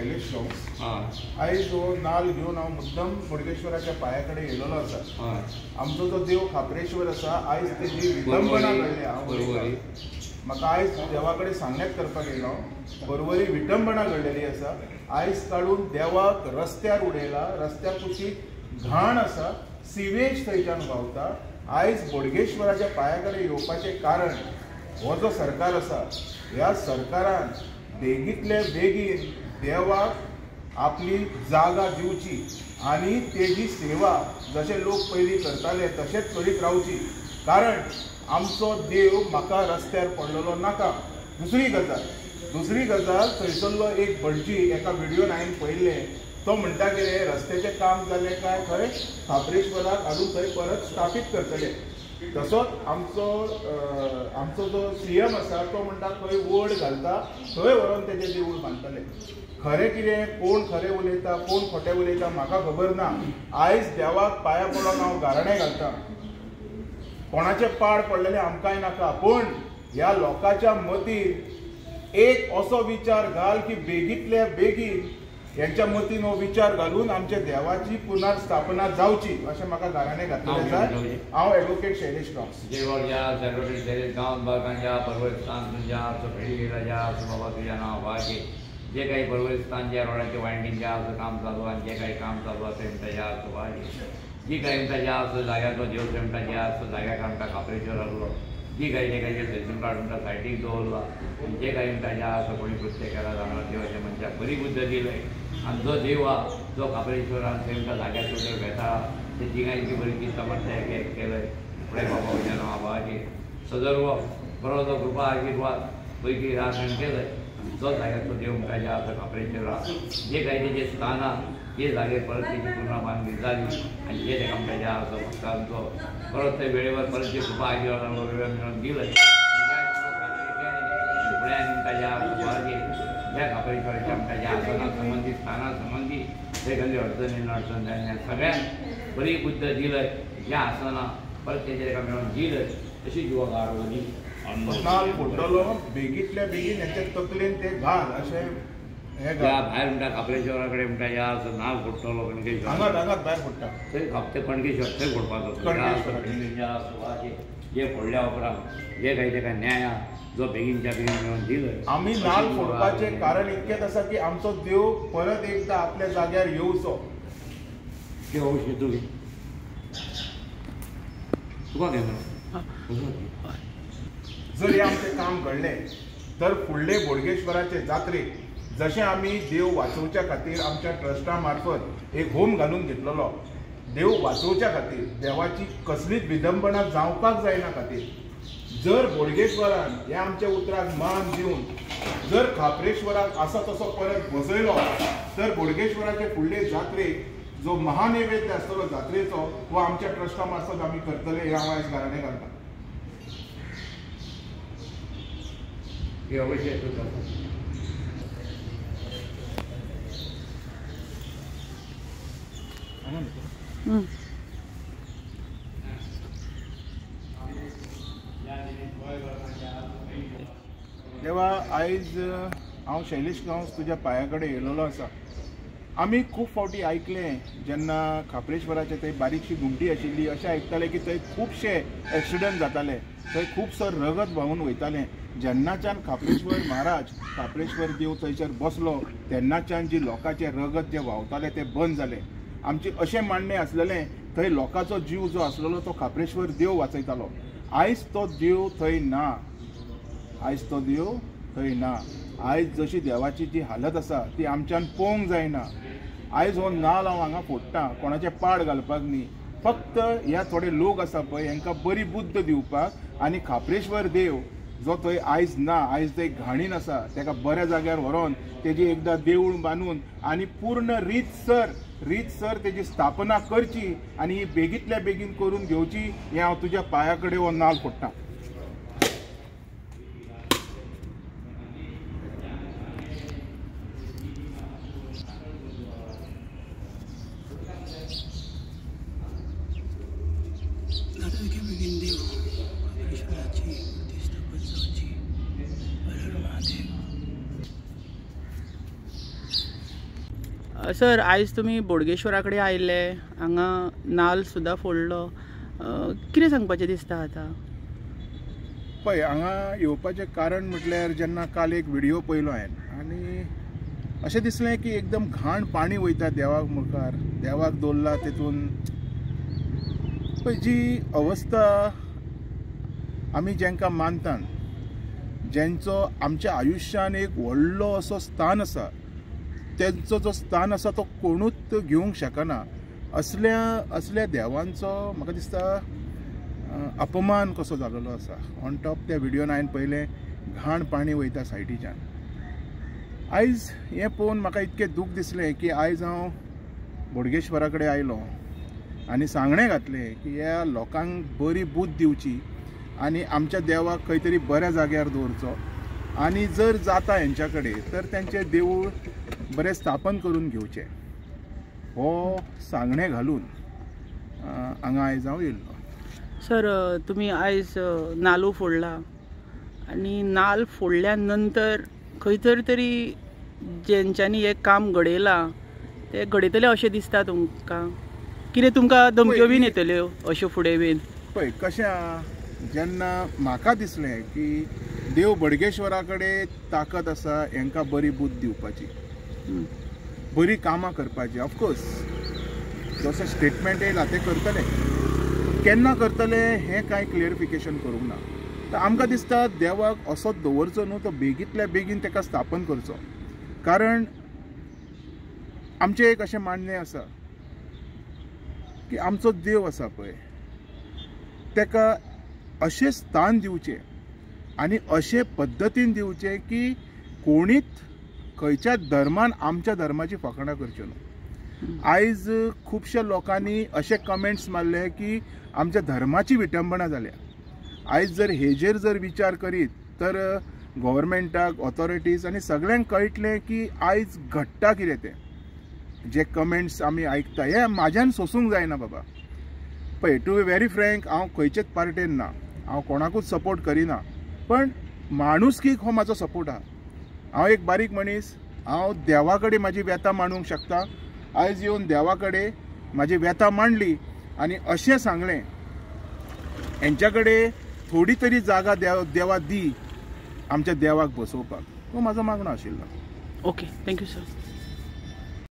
शैलेश गांवस. आयज हो नाल घेवन हांव मुद्दम बोडगेश्वराच्या पांया कडेन येयलोलो आसा. आमचो जो देव खापरेश्वर आसा आयज तेजी विटंबना घडल्या. हांव म्हाका आयज देवा कडेन सांगण्यात करपाक येयलो. परवरी विटंबना घडलेली आसा. आयज काडून देवाक रस्त्यार उडयला. रस्त्या कुशीक घाण आसा, सिवेज थंयच्यान व्हांवता. आयज बोडगेश्वराच्या पांया कडेन येवपाचें कारण हो जो सरकार आसा, ह्या सरकारान बेगींतले बेगीन देवाक आपली जागा दिवची आनी तेजी सेवा जशे लोक पयलीं करताले तशेंच करीत रावची. कारण आमचो देव म्हाका रस्त्यार पडलेलो नाका. दुसरी गजाल थंयसरलो एक भटजी एका व्हिडियोन हांवें पळयल्लें. तो म्हणटा कितें रस्त्याचें काम जालें काय खंय खापरेश्वराक हाडून थंय परत स्थापीत करतले. तसोच आमचो जो CM आसा तो म्हणटा खंय वड घालता थंय व्हरून तेजें देवूळ बांदतले. खरें कितें, कोण खरें उलयता कोण खोटें उलयता म्हाका खबर ना. आयज देवाक पांया पडोन हांव गाराणें घालता. कोणाचें पाड पडलेलें आमकांय नाका, पूण ह्या लोकांच्या मतीर एक असो विचार घाल की बेगींतल्या बेगीन यांच्या मतीन हो विचार घालून आमच्या देवाची पुनर्स्थापना जावची अशें म्हाका गाराणें घातलेलें जाय. हांव एडवोकेट शैलेश गांवस. एडवोकेट शैलेश गांवस बाळकांच्या परवरिस्तान तुझ्या फेरी राजा बाबा तुझ्या नांव वागे जे काही परवरिस्तानच्या रोडाचे वायंडींगच्या असं काम चालू आणि जे काही काम चालू असेल म्हणटा असं वागे जी काही म्हणटा असं जाग्याचो देव म्हणटा असं जाग्याक आमकां खापरेश्वर आहलो. जी काही जे काही सेशन कार्ड म्हणटा सायटीक दवरला जे काही म्हणटा असं कोणी कृत्य केला जाणार देवाच्या मनशाक बरी बुद्ध दिलंय. आणि जो देव हा जो खापरेश्वरान तेमच्या जाग्याचो देव घेता ते तिगांची बरी ती समस्या केलंय. फुडें बाबा म्हज्या नांवाची सदर्व बरो जो कृपा आशिर्वाद पैकी राखण केलंय. जो जाग्याचो देव म्हणटा असं खापरेश्वरा जे काही तेजे स्थान हा ते जागेर परत तेची पुन्हा बांदणी जाली आनी जे ताका म्हणटा असं भक्तांचो परत ते वेळेवर परत जे कृपा आशिर्वाद वेळ मेळोवन दिलंय. फुड्यान म्हणटा ज्या खापरेश्वराच्या म्हणटा आसना संबंधी स्थाना संबंधी ते कसली अडचण जायना सगळ्यांक बरी बुद्ध दिलंय. ज्या आसना परत तेजे ताका मेळोवन दिलंय तशी जिवाक आडवली नाल फोडटलो बेगींतल्या बेगीन हेच्या तकलेन ते घाल अशें हे भायर म्हणटा खापरेश्वरा कडेन म्हणटा असं नाल फोडटलो कणकेश्वर हांगाच भायर फोडटा थंय खापते कणकेश्वर थंय फोडपाचो. जे फोडल्या उपरांत जे काही ताका न्याय जो बेगीनच्या बेगीन मेळोवन दिलंय. आमी नाल फोडपाचें कारण इतकेंच आसा की आमचो देव परत एकदा आपल्या जाग्यार येवचो. तुका घेवन जर हे आमचें काम घडलें तर फुडले बोडगेश्वराचे जात्रेक जशें आमी देव वाचोवच्या खातीर आमच्या ट्रस्टा मार्फत एक होम घालून घेतलेलो. देव वाचोवच्या खातीर देवाची कसलीच विडंबना जावपाक जायना खातीर जर बोडगेश्वरान ह्या आमच्या उतराक मान दिवन जर खापरेश्वराक आसा तसो परत बसयलो तर बोडगेश्वराचे फुडले जात्रेक जो महानैवेद्य आसतलो जात्रेचो तो आमच्या ट्रस्टा मार्फत आमी करतले हे हांव आयज गाराणें घालता. देवा आयज हांव शैलेश गांवस तुज्या पांया कडेन येयलोलो आसा. आमी खूब फावटी आयकलें जेन्ना खापरेश्वराचे थंय बारीकशी घुमटी आशिल्ली अशें आयकताले की थंय खुबशे एक्सिडंट जाताले, थंय खुबसो रगत व्हांवून वयतालें. जेन्नाच्यान खापरेश्वर महाराज खापरेश्वर देव थंयसर बसलो तेन्नाच्यान जी लोकांचें रगत जें व्हांवतालें तें बंद जालें. आमचें अशें मान्य आसलेलें थंय लोकांचो जीव जो आसलेलो तो खापरेश्वर देव वाचयतालो. आयज तो देव थंय ना. आयज तो देव थंय ना. आयज जशी देवाची जी हालत आसा ती आमच्यान पळोवंक जायना. आयज हो नाल हांव हांगा फोडटा कोणाचें पाड घालपाक न्ही, फक्त ह्या थोडे लोक आसा पळय हांकां बरी बुद्ध दिवपाक आनी खापरेश्वर देव जो थंय आयज ना, आयज थंय घाणीन आसा ताका बऱ्या जाग्यार व्हरोन तेजी एकदां देवूळ बांदून आनी पूर्ण रीतसर तेजी स्थापना करची आनी ही बेगींतल्या बेगीन करून घेवची हें हांव तुज्या पांया कडेन हो नाल फोडटां. सर आयज तुमी बोडगेश्वरा कडेन आयिल्ले, हांगा नाल्ल सुद्दां फोडलो, कितें सांगपाचें दिसता आतां? पळय, हांगा येवपाचें कारण म्हटल्यार जेन्ना काल एक व्हिडिओ पळयलो हांवें आनी अशें दिसलें की एकदम घाण पाणी वयता देवाक मुखार, देवाक दवरला तेतून. पळय, जी अवस्था आमी जेंकां मानतात, जेंचो आमच्या आयुश्यान एक व्हडलो असो स्थान आसा, तेंचो जो स्थान आसा तो कोणूच घेवंक शकना, असल्या देवांचो म्हाका दिसता अपमान कसो जालेलो आसा. ऑन टॉप त्या व्हिडिओन हांवें पळयलें घाण पाणी वयता सायडीच्यान. आयज हें पळोवन म्हाका इतकें दूख दिसलें की आयज हांव बोडगेश्वरा कडेन आयलो आनी सांगणें घातलें की ह्या लोकांक बरी बुद्ध दिवची आनी आमच्या देवाक खंय तरी बऱ्या जाग्यार दवरचो, आनी जर जाता हेंच्या कडेन तर तेंचें देवूळ बरें स्थापन करून घेवचें, हो सांगणें घालून हांगा आयज हांव येयल्लो. सर तुमी आयज नाल्ल फोडला आनी नाल्ल फोडल्या नंतर खंय तरी जेंच्यांनी हें काम घडयलां ते घडयतले अशें दिसता तुमकां? कितें तुमकां धमक्यो बीन येतल्यो अश्यो फुडें बीन? पळय, कशें जेन्ना म्हाका दिसलें की देव बोडगेश्वरा कडेन ताकद आसा हेंकां बरी बुद्ध दिवपाची, बरी कामां करपाची, ऑफकोर्स जसो स्टेटमेंट येयला ते करतले, केन्ना करतले हें कांय क्लियरिफिकेशन करूंक ना. तर आमकां दिसता देवाक असोच दवरचो न्हू, तो बेगींतल्या बेगीन ताका स्थापन करचो. कारण आमचें एक अशें मान्य आसा की आमचो देव आसा पळय, ताका अशें स्थान दिवचें आनी अशे पद्दतीन दिवचें की कोणीच खंयच्या धर्मान आमच्या धर्माची फकाणां करच्यो न्हू. आयज खुबश्या लोकांनी अशे कमेंट्स मारले की आमच्या धर्माची विटंबना जाल्या. आयज जर हेजेर जर विचार करीत तर गव्हर्मेंटाक, ऑथॉरिटीज आनी सगळ्यांक कळटलें की आयज घडटा कितें तें. जे कमेंट्स आमी आयकता हे म्हाज्यान सोसूंक जायना बाबा. पळय, टू बी व्हेरी फ्रँक, हांव खंयचेच पार्टेन ना, हांव कोणाकूच सपोर्ट करिना, पण माणुसकीक हो म्हाजो सपोर्ट आहा. हांव एक बारीक मनीस, हांव देवा कडेन म्हाजी व्यथा मांडूंक शकता. आयज येवन देवा कडेन म्हाजी व्यथा मांडली आनी अशें सांगलें हेंच्या कडेन थोडी तरी जागा देवा दी आमच्या देवाक बसोवपाक, हो म्हाजो मागणो आशिल्लो. Okay, thank you sir.